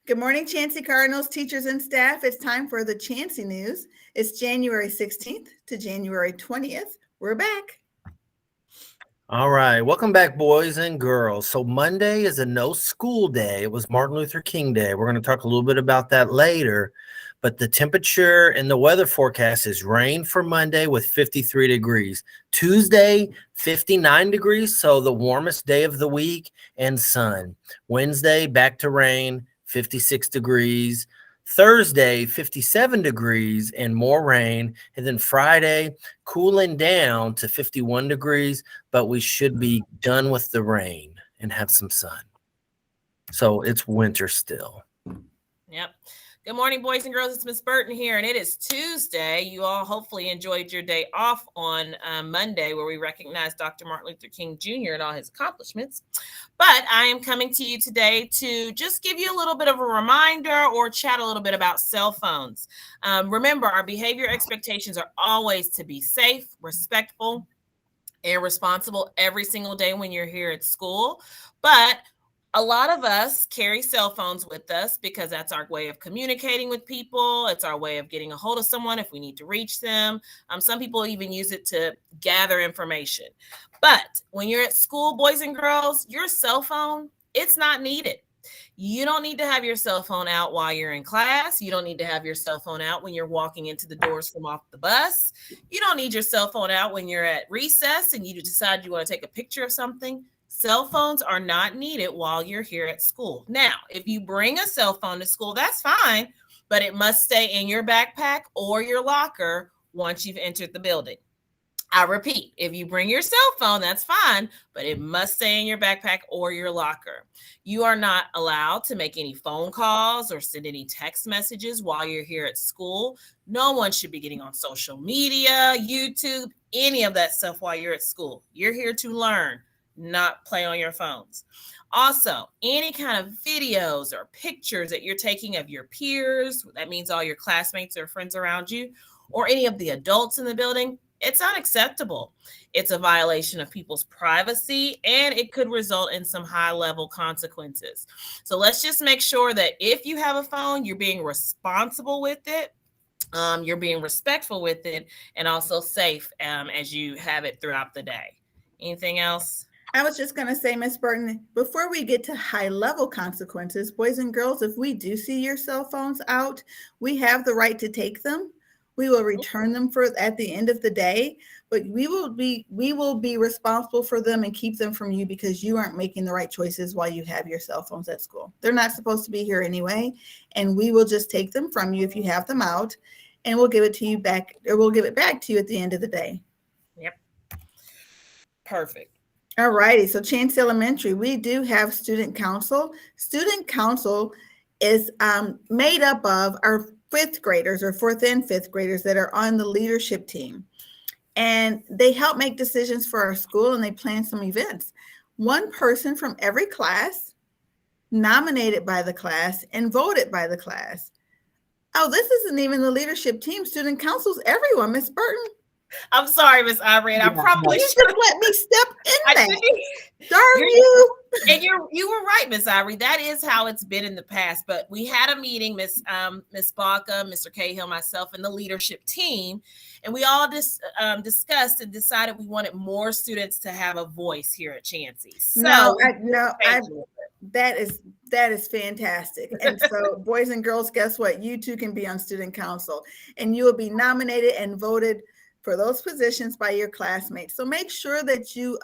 Good morning, Chansey Cardinals, teachers, and staff. It's time for the Chansey News. It's January 16th to January 20th. We're back. All right. Welcome back, boys and girls. So Monday is a no school day. It was Martin Luther King Day. We're going to talk a little bit about that later. But the temperature and the weather forecast is rain for Monday with 53 degrees. Tuesday, 59 degrees, so the warmest day of the week, and sun. Wednesday, back to rain, 56 degrees. Thursday, 57 degrees and more rain. And then Friday, cooling down to 51 degrees, but we should be done with the rain and have some sun. So it's winter still. Yep. Good morning, boys and girls. It's Miss Burton here, and it is Tuesday. You all hopefully enjoyed your day off on Monday, where we recognize Dr. Martin Luther King Jr. and all his accomplishments. But I am coming to you today to just give you a little bit of a reminder or chat a little bit about cell phones. Remember, our behavior expectations are always to be safe, respectful, and responsible every single day when you're here at school. But a lot of us carry cell phones with us because that's our way of communicating with people. It's our way of getting a hold of someone if we need to reach them. Some people even use it to gather information. But when you're at school, boys and girls, your cell phone, it's not needed. You don't need to have your cell phone out while you're in class. You don't need to have your cell phone out when you're walking into the doors from off the bus. You don't need your cell phone out when you're at recess and you decide you want to take a picture of something. Cell phones are not needed while you're here at school. Now, if you bring a cell phone to school, that's fine, but it must stay in your backpack or your locker once you've entered the building. I repeat, if you bring your cell phone, that's fine, but it must stay in your backpack or your locker. You are not allowed to make any phone calls or send any text messages while you're here at school. No one should be getting on social media, YouTube, any of that stuff while you're at school. You're here to learn, not play on your phones. Also, any kind of videos or pictures that you're taking of your peers, that means all your classmates or friends around you, or any of the adults in the building, it's unacceptable. It's a violation of people's privacy, and it could result in some high-level consequences. So let's just make sure that if you have a phone, you're being responsible with it, you're being respectful with it, and also safe as you have it throughout the day. Anything else? I was just going to say, Miss Burton, before we get to high-level consequences, boys and girls, if we do see your cell phones out, we have the right to take them. We will return them at the end of the day, but we will be responsible for them and keep them from you because you aren't making the right choices while you have your cell phones at school. They're not supposed to be here anyway, and we will just take them from you if you have them out, and we'll give it to you back, or we'll give it back to you at the end of the day. Yep. Perfect. All righty. So Chansey Elementary, we do have student council. Student council is made up of our fifth graders or fourth and fifth graders that are on the leadership team. And they help make decisions for our school and they plan some events. One person from every class, nominated by the class and voted by the class. Oh, this isn't even the leadership team. Student council's everyone, Miss Burton. I'm sorry, Miss Ivory, and I probably should have let me step in there. Darn you. And you were right, Miss Ivory. That is how it's been in the past. But we had a meeting, Miss Baca, Mr. Cahill, myself, and the leadership team, and we all discussed and decided we wanted more students to have a voice here at Chansey. So that is fantastic. And so, boys and girls, guess what? You too can be on student council, and you will be nominated and voted for those positions by your classmates. So make sure that you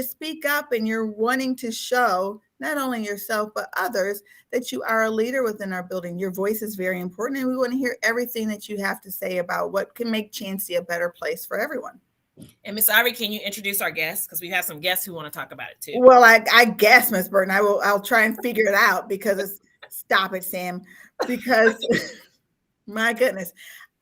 speak up and you're wanting to show not only yourself, but others that you are a leader within our building. Your voice is very important, and we want to hear everything that you have to say about what can make Chansey a better place for everyone. And Miss Ivory, can you introduce our guests? Because we have some guests who want to talk about it too. Well, I guess, Miss Burton, I'll try and figure it out because stop it, Sam, because my goodness.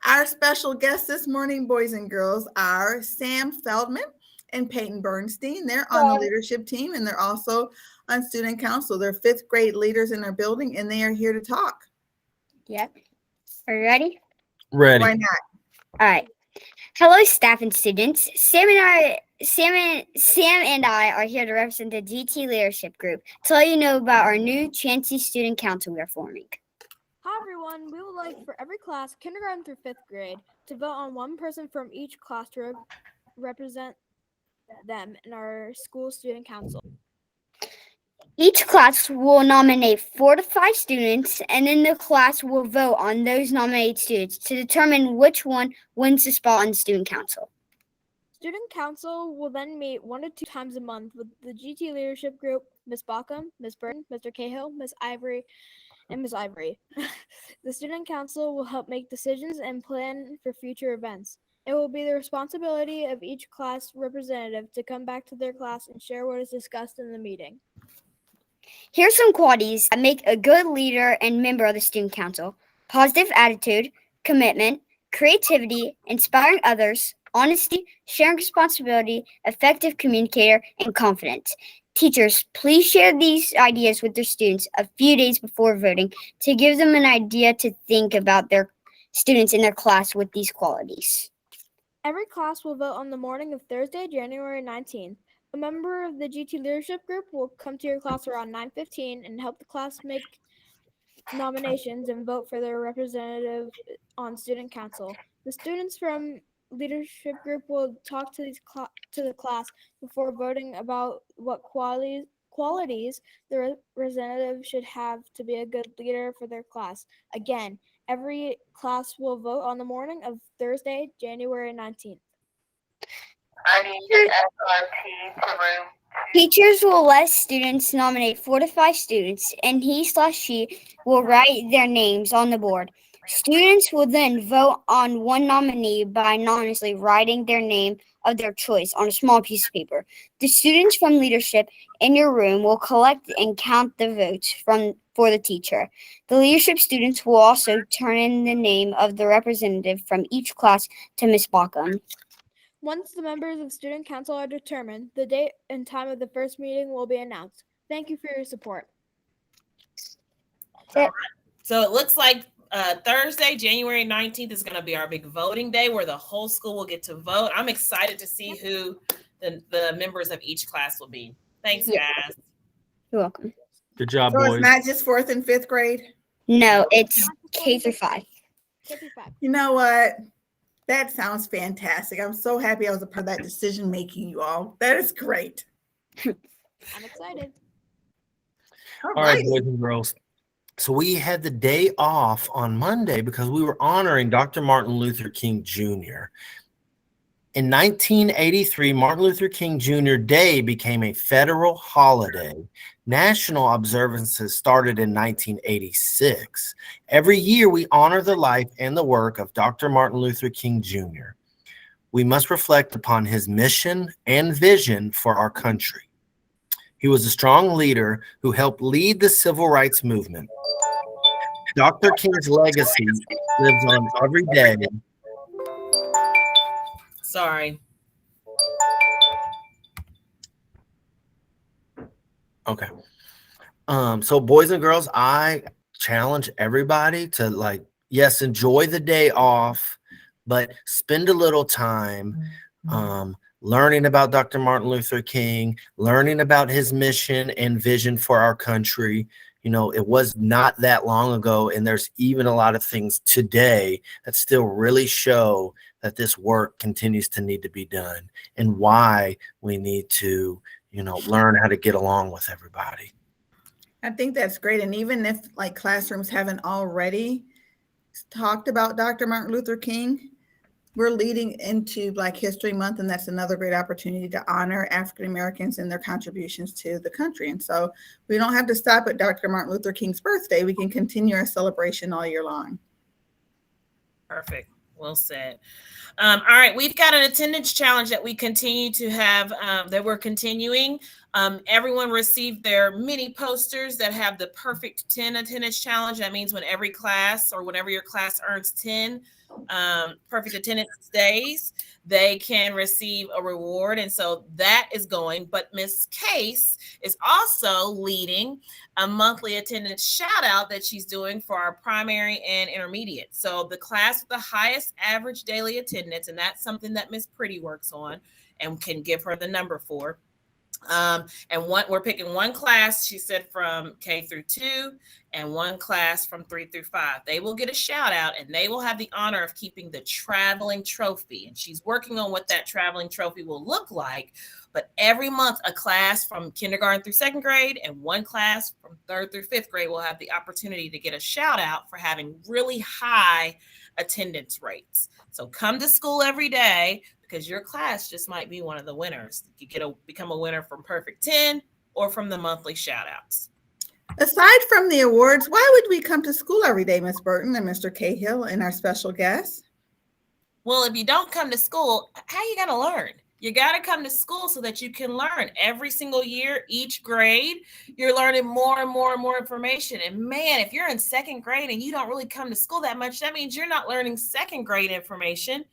Our special guests this morning, boys and girls, are Sam Feldman and Peyton Bernstein. They're on the leadership team, and they're also on student council. They're fifth grade leaders in our building, and they are here to talk. Yep. Are you ready? Ready. Why not? All right. Hello, staff and students. Sam and I are here to represent the GT Leadership Group to let you know about our new Chancey Student Council we are forming. Hi everyone, we would like for every class, kindergarten through 5th grade, to vote on one person from each class to represent them in our school student council. Each class will nominate 4 to 5 students, and then the class will vote on those nominated students to determine which one wins the spot on the student council. Student council will then meet 1 to 2 times a month with the GT Leadership Group, Ms. Baucom, Ms. Burton, Mr. Cahill, Ms. Ivory, and Ms. Ivory. The student council will help make decisions and plan for future events. It will be the responsibility of each class representative to come back to their class and share what is discussed in the meeting. Here's some qualities that make a good leader and member of the student council: positive attitude, commitment, creativity, inspiring others, honesty, sharing responsibility, effective communicator, and confidence. Teachers, please share these ideas with their students a few days before voting to give them an idea to think about their students in their class with these qualities. Every class will vote on the morning of Thursday, January 19th. A member of the GT Leadership Group will come to your class around 9:15 and help the class make nominations and vote for their representative on student council. The students from leadership group will talk to the class before voting about what qualities the representative should have to be a good leader for their class. Again, every class will vote on the morning of Thursday, January 19th. I need the SRT to room. Teachers will let students nominate 4 to 5 students, and he/she will write their names on the board. Students will then vote on one nominee by anonymously writing their name of their choice on a small piece of paper. The students from leadership in your room will collect and count the votes for the teacher. The leadership students will also turn in the name of the representative from each class to Ms. Baucom. Once the members of student council are determined, the date and time of the first meeting will be announced. Thank you for your support. All right. So it looks like Thursday, January 19th is going to be our big voting day where the whole school will get to vote. I'm excited to see who the members of each class will be. Thanks, guys. You're welcome. Good job, So boys. it's not just 4th and 5th grade? No, it's K through 5. K through 5. You know what? That sounds fantastic. I'm so happy I was a part of that decision making, you all. That is great. I'm excited. All right, boys and girls. So we had the day off on Monday because we were honoring Dr. Martin Luther King Jr. In 1983, Martin Luther King Jr. Day became a federal holiday. National observances started in 1986. Every year, we honor the life and the work of Dr. Martin Luther King Jr. We must reflect upon his mission and vision for our country. He was a strong leader who helped lead the civil rights movement. Dr. King's legacy lives on every day. Sorry. Okay. So boys and girls, I challenge everybody to yes, enjoy the day off, but spend a little time learning about Dr. Martin Luther King, learning about his mission and vision for our country. You know, it was not that long ago, and there's even a lot of things today that still really show that this work continues to need to be done and why we need to, learn how to get along with everybody. I think that's great. And even if classrooms haven't already talked about Dr. Martin Luther King, we're leading into Black History Month, and that's another great opportunity to honor African Americans and their contributions to the country. And so we don't have to stop at Dr. Martin Luther King's birthday. We can continue our celebration all year long. Perfect. Well said. All right, we've got an attendance challenge that we continue to have, that we're continuing. Everyone received their mini posters that have the perfect 10 attendance challenge. That means when every class or whenever your class earns 10 perfect attendance days, they can receive a reward. And so that is going. But Miss Case is also leading a monthly attendance shout out that she's doing for our primary and intermediate. So the class with the highest average daily attendance, and that's something that Miss Pretty works on and can give her the number for. And we're picking one class, she said, from K through 2 and one class from 3 through 5. They will get a shout out and they will have the honor of keeping the traveling trophy. And she's working on what that traveling trophy will look like. But every month, a class from kindergarten through 2nd grade and one class from 3rd through 5th grade will have the opportunity to get a shout out for having really high attendance rates. So come to school every day, because your class just might be one of the winners. You become a winner from Perfect 10 or from the monthly shout outs. Aside from the awards, why would we come to school every day, Ms. Burton and Mr. Cahill and our special guests? Well, if you don't come to school, how are you going to learn? You got to come to school so that you can learn. Every single year, each grade, you're learning more and more and more information. And man, if you're in 2nd grade and you don't really come to school that much, that means you're not learning 2nd grade information.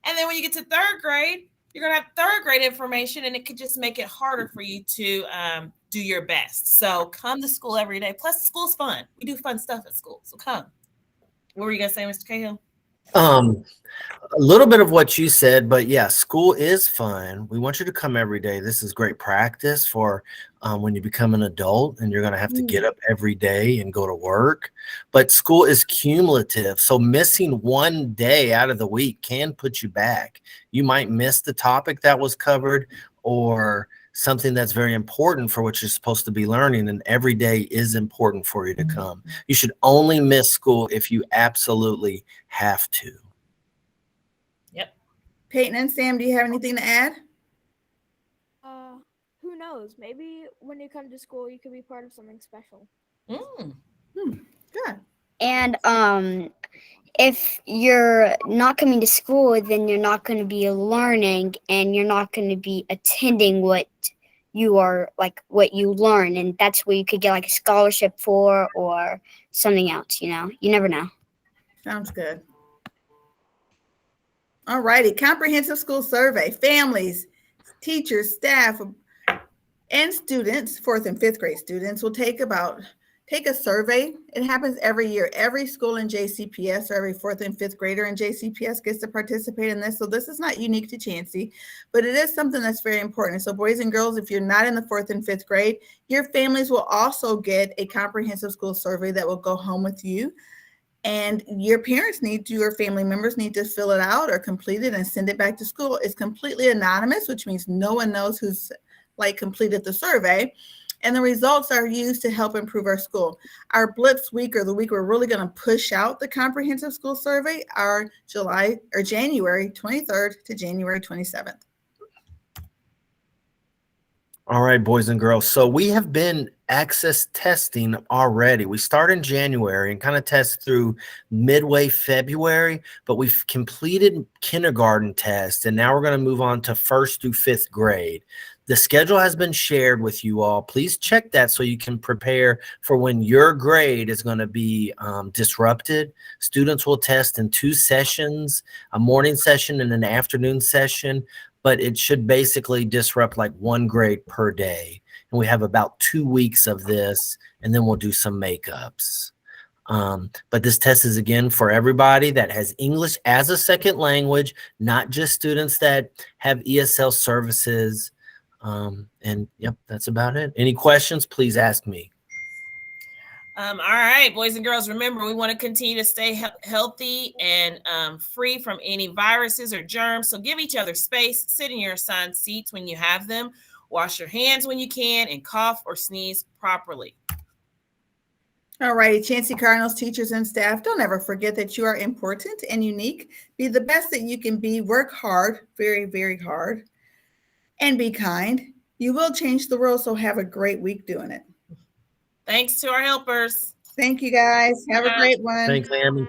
And then when you get to 3rd grade, you're going to have 3rd grade information, and it could just make it harder for you to do your best. So come to school every day. Plus, school's fun. We do fun stuff at school. So come. What were you going to say, Mr. Cahill? A little bit of what you said, but yeah, school is fun. We want you to come every day. This is great practice for when you become an adult and you're going to have to get up every day and go to work. But school is cumulative. So missing one day out of the week can put you back. You might miss the topic that was covered or something that's very important for what you're supposed to be learning. And every day is important for you to come. You should only miss school if you absolutely have to. Peyton and Sam, do you have anything to add? Who knows? Maybe when you come to school, you could be part of something special. Good. And if you're not coming to school, then you're not going to be learning and you're not going to be attending what you learn. And that's where you could get like a scholarship for or something else, you never know. Sounds good. All righty. Comprehensive school survey. Families, teachers, staff, and students, 4th and 5th grade students, will take a survey. It happens every year. Every school in JCPS or every 4th and 5th grader in JCPS gets to participate in this. So this is not unique to Chansey, but it is something that's very important. So boys and girls, if you're not in the 4th and 5th grade, your families will also get a comprehensive school survey that will go home with you. And your parents your family members need to fill it out or complete it and send it back to school. It's completely anonymous, which means no one knows who's completed the survey. And the results are used to help improve our school. Our Blitz week, or the week we're really going to push out the comprehensive school survey, are January 23rd to January 27th. All right, boys and girls. So we have been access testing already. We start in January and kind of test through midway February, but we've completed kindergarten tests, and now we're going to move on to 1st through 5th grade. The schedule has been shared with you all. Please check that so you can prepare for when your grade is going to be disrupted. Students will test in 2 sessions, a morning session and an afternoon session, but it should basically disrupt like 1 grade per day. And we have about 2 weeks of this, and then we'll do some makeups. But this test is, again, for everybody that has English as a second language, not just students that have ESL services. And yep, that's about it. Any questions, please ask me. All right, boys and girls, remember, we want to continue to stay healthy and free from any viruses or germs. So give each other space, sit in your assigned seats when you have them, wash your hands when you can, and cough or sneeze properly. All righty, Chansey Cardinals, teachers, and staff, don't ever forget that you are important and unique. Be the best that you can be. Work hard, very, very hard, and be kind. You will change the world, so have a great week doing it. Thanks to our helpers. Thank you, guys. Have a great one. Thanks, Amy.